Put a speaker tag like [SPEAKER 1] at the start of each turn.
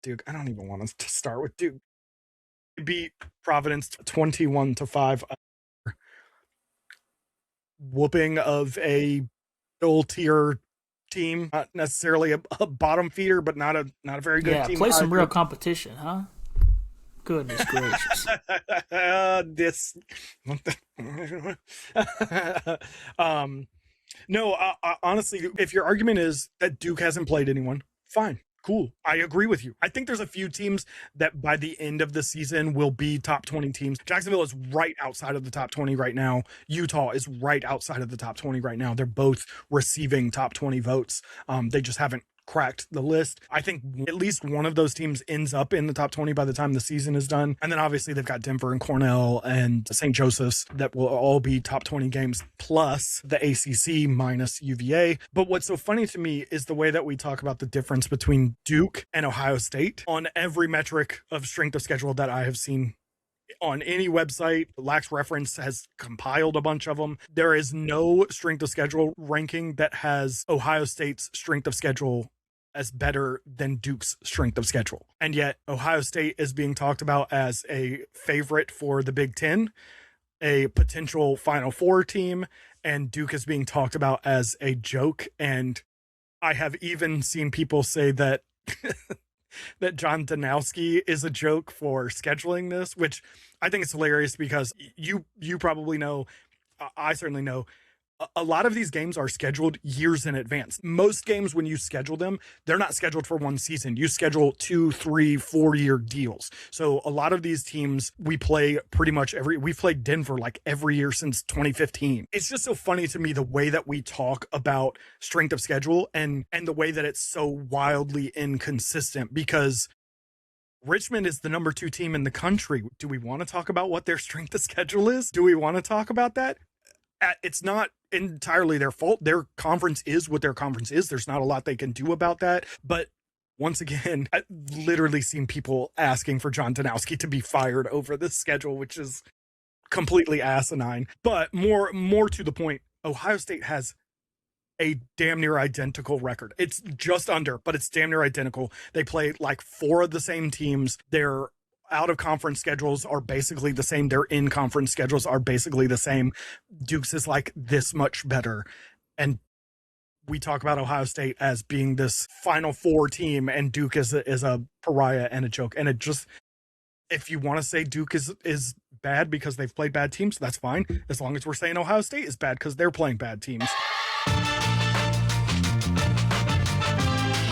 [SPEAKER 1] Duke. I don't even want to start with Duke. Beat Providence 21-5. Whooping of a middle tier team, not necessarily a bottom feeder, but not a very good
[SPEAKER 2] Yeah,
[SPEAKER 1] team.
[SPEAKER 2] play some real competition, huh? Goodness gracious.
[SPEAKER 1] This, no, honestly, if your argument is that Duke hasn't played anyone, fine. Cool. I agree with you. I think there's a few teams that by the end of the season will be top 20 teams. Jacksonville is right outside of the top 20 right now. Utah is right outside of the top 20 right now. They're both receiving top 20 votes. They just haven't cracked the list. I think at least one of those teams ends up in the top 20 by the time the season is done. And then obviously they've got Denver and Cornell and St. Joseph's that will all be top 20 games plus the ACC minus UVA. But what's so funny to me is the way that we talk about the difference between Duke and Ohio State on every metric of strength of schedule that I have seen on any website. Lax Reference has compiled a bunch of them. There is no strength of schedule ranking that has Ohio State's strength of schedule as better than Duke's strength of schedule. And yet Ohio State is being talked about as a favorite for the Big Ten, a potential Final Four team, and Duke is being talked about as a joke. And I have even seen people say that that John Danowski is a joke for scheduling this, which I think is hilarious because you probably know, I certainly know, a lot of these games are scheduled years in advance. Most games, when you schedule them, they're not scheduled for one season. You schedule 2, 3, 4-year deals. So a lot of these teams, we play pretty much we've played Denver like every year since 2015. It's just so funny to me the way that we talk about strength of schedule and the way that it's so wildly inconsistent, because Richmond is the number 2 team in the country. Do we want to talk about what their strength of schedule is? Do we want to talk about that? It's not entirely their fault. Their conference is what their conference is. There's not a lot they can do about that. But once again, I've literally seen people asking for John Danowski to be fired over this schedule, which is completely asinine. But more to the point, Ohio State has a damn near identical record. It's just under, but it's damn near identical. They play like 4 of the same teams. They're out of conference schedules are basically the same. Their in conference schedules are basically the same. Duke's is like this much better. And we talk about Ohio State as being this Final Four team, and Duke is a pariah and a joke. And it just, if you want to say Duke is bad because they've played bad teams, that's fine. As long as we're saying Ohio State is bad because they're playing bad teams.